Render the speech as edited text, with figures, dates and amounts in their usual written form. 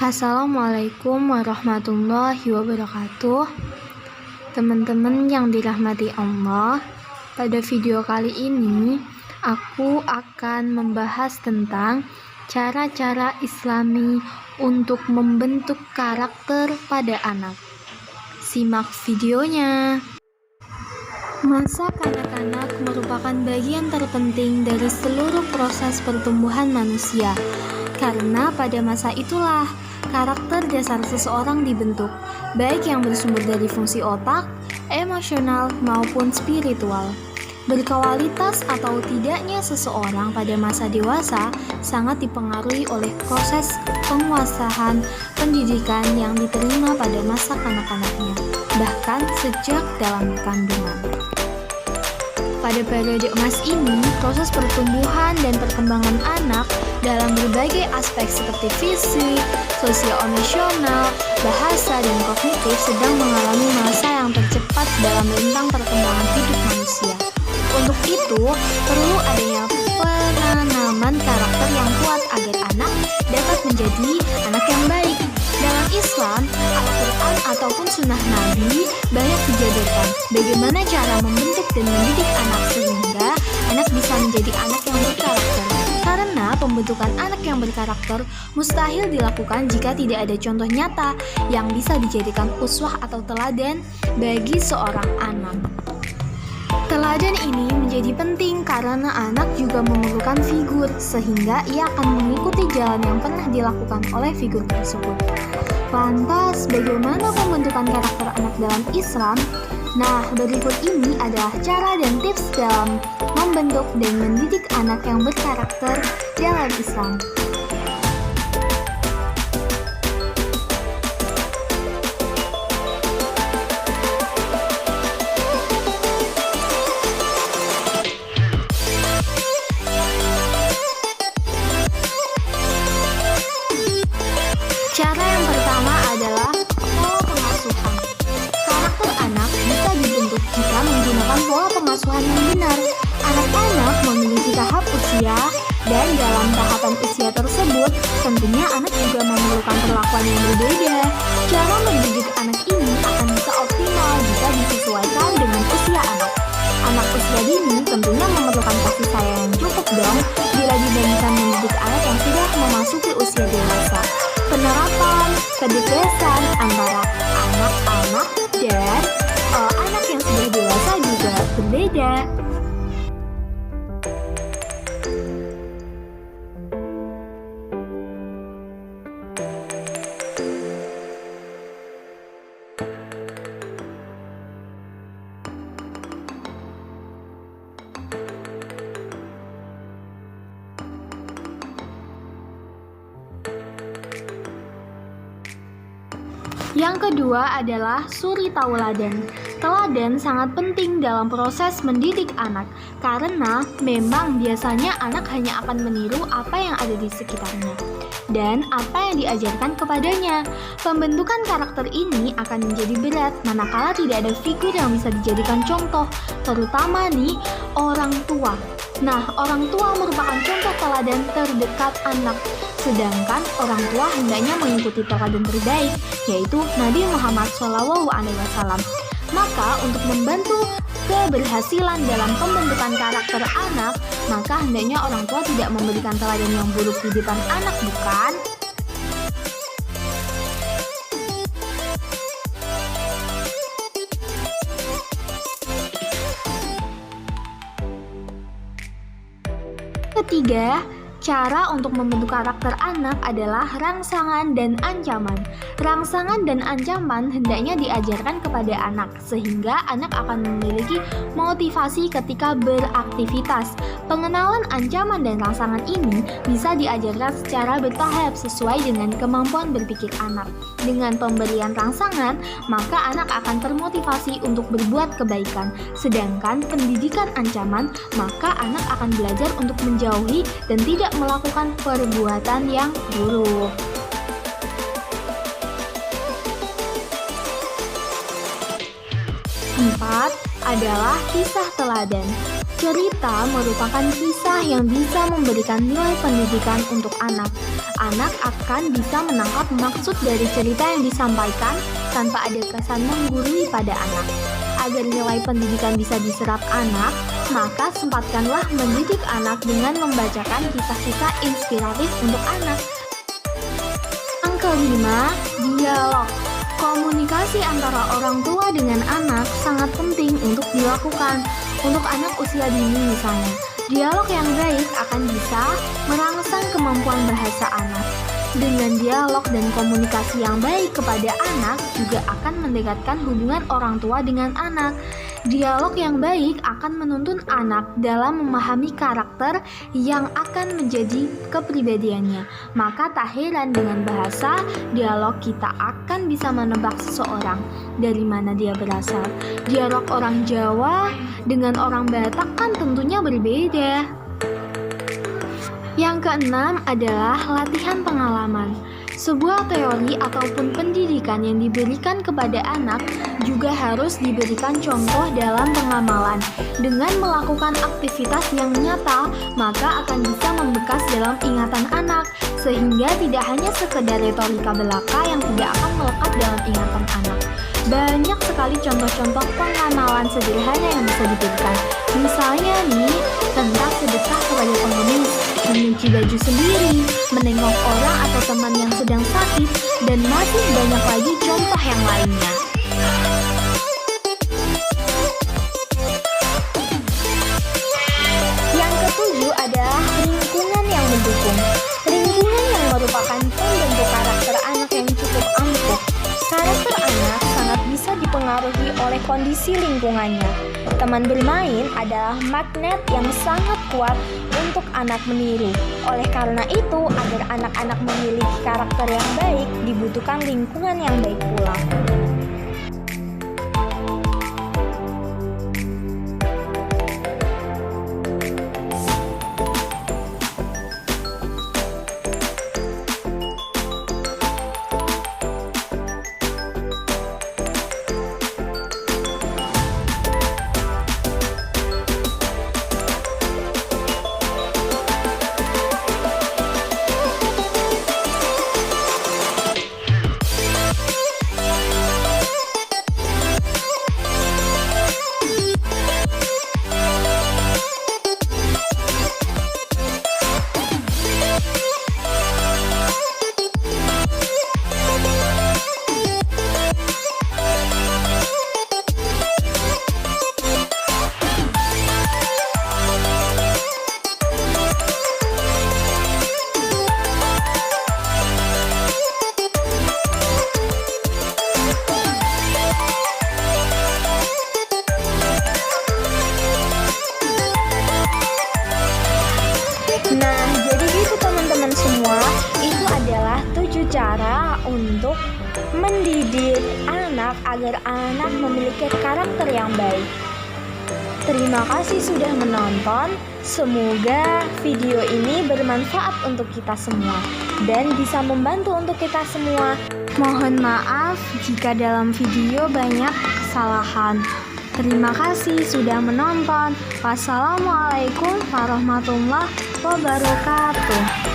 Assalamualaikum warahmatullahi wabarakatuh. Teman-teman yang dirahmati Allah, pada video kali ini aku akan membahas tentang cara-cara Islami untuk membentuk karakter pada anak. Simak videonya. Masa kanak-kanak merupakan bagian terpenting dari seluruh proses pertumbuhan manusia. Karena pada masa itulah karakter dasar seseorang dibentuk, baik yang bersumber dari fungsi otak, emosional, maupun spiritual. Berkualitas atau tidaknya seseorang pada masa dewasa sangat dipengaruhi oleh proses penguasaan pendidikan yang diterima pada masa kanak-kanaknya, bahkan sejak dalam kandungan. Pada periode emas ini, proses pertumbuhan dan perkembangan anak dalam berbagai aspek seperti fisik, sosio-emosional, bahasa, dan kognitif sedang mengalami masa yang tercepat dalam rentang perkembangan hidup manusia. Untuk itu, perlu adanya penanaman karakter yang kuat agar anak dapat menjadi anak yang baik. Dalam Islam, Al-Quran ataupun Sunnah Nabi banyak dijabarkan bagaimana cara membentuk dan mendidik anak sehingga anak bisa menjadi anak yang berkarakter. Karena pembentukan anak yang berkarakter mustahil dilakukan jika tidak ada contoh nyata yang bisa dijadikan uswah atau teladan bagi seorang anak. Teladan ini menjadi penting karena anak juga memerlukan figur, sehingga ia akan mengikuti jalan yang pernah dilakukan oleh figur tersebut. Lantas, bagaimana pembentukan karakter anak dalam Islam? Nah, berikut ini adalah cara dan tips dalam membentuk dan mendidik anak yang berkarakter dalam Islam. Cara yang pertama adalah pola pengasuhan. Karakter anak bisa dibentuk jika menggunakan pola pengasuhan yang benar. Anak-anak memiliki tahap usia, dan dalam tahapan usia tersebut, tentunya anak juga memerlukan perlakuan yang berbeda. Cara mendidik anak ini akan bisa optimal jika disesuaikan dengan usia anak. Anak usia dini tentunya memerlukan kasih sayang yang cukup dong, bila dibandingkan mendidik anak yang sudah memasuki usia dewasa. Penerapan kedekatan antara anak-anak dan anak yang sudah dewasa juga berbeda. Yang kedua adalah suri tauladan. Teladan sangat penting dalam proses mendidik anak, karena memang biasanya anak hanya akan meniru apa yang ada di sekitarnya dan apa yang diajarkan kepadanya. Pembentukan karakter ini akan menjadi berat manakala tidak ada figur yang bisa dijadikan contoh, terutama nih orang tua. Nah, orang tua merupakan contoh teladan terdekat anak, sedangkan orang tua hendaknya mengikuti teladan terbaik, yaitu Nabi Muhammad SAW. Maka untuk membantu keberhasilan dalam pembentukan karakter anak, maka hendaknya orang tua tidak memberikan teladan yang buruk di depan anak, bukan? Ketiga, cara untuk membentuk karakter anak adalah rangsangan dan ancaman. Rangsangan dan ancaman hendaknya diajarkan kepada anak, sehingga anak akan memiliki motivasi ketika beraktivitas. Pengenalan ancaman dan rangsangan ini bisa diajarkan secara bertahap sesuai dengan kemampuan berpikir anak. Dengan pemberian rangsangan, maka anak akan termotivasi untuk berbuat kebaikan. Sedangkan pendidikan ancaman, maka anak akan belajar untuk menjauhi dan tidak melakukan perbuatan yang buruk. Empat adalah kisah teladan. Cerita merupakan kisah yang bisa memberikan nilai pendidikan untuk anak. anak akan bisa menangkap maksud dari cerita yang disampaikan tanpa ada kesan menggurui pada anak. Agar nilai pendidikan bisa diserap anak, maka sempatkanlah mendidik anak dengan membacakan kisah-kisah inspiratif untuk anak. Yang kelima, dialog. Komunikasi antara orang tua dengan anak sangat penting untuk dilakukan. Untuk anak usia dini misalnya, dialog yang baik akan bisa merangsang kemampuan bahasa anak. Dengan dialog dan komunikasi yang baik kepada anak juga akan mendekatkan hubungan orang tua dengan anak. Dialog yang baik akan menuntun anak dalam memahami karakter yang akan menjadi kepribadiannya. Maka tak heran dengan bahasa dialog kita akan bisa menebak seseorang dari mana dia berasal. Dialog orang Jawa dengan orang Batak kan tentunya berbeda. Yang keenam adalah latihan pengalaman. Sebuah teori ataupun pendidikan yang diberikan kepada anak juga harus diberikan contoh dalam pengamalan. Dengan melakukan aktivitas yang nyata, maka akan bisa membekas dalam ingatan anak, sehingga tidak hanya sekedar retorika belaka yang tidak akan melekat dalam ingatan anak. Banyak sekali contoh-contoh pengamalan sederhana yang bisa diberikan. Misalnya nih, tentang sedekah kepada pengemis, menyuci baju sendiri, menengok orang atau teman yang sedang sakit, dan masih banyak lagi contoh yang lainnya. Yang ketujuh adalah lingkungan yang mendukung. Lingkungan yang merupakan pembentuk karakter anak yang cukup ampuh. Karakter anak sangat bisa dipengaruhi oleh kondisi lingkungannya. Teman bermain adalah magnet yang sangat kuat untuk anak meniru. Oleh karena itu, agar anak-anak memiliki karakter yang baik, dibutuhkan lingkungan yang baik pula. Nah, jadi gitu teman-teman semua, itu adalah 7 cara untuk mendidik anak agar anak memiliki karakter yang baik. Terima kasih sudah menonton. Semoga video ini bermanfaat untuk kita semua dan bisa membantu untuk kita semua. Mohon maaf jika dalam video banyak kesalahan. Terima kasih sudah menonton. Wassalamualaikum warahmatullahi wabarakatuh.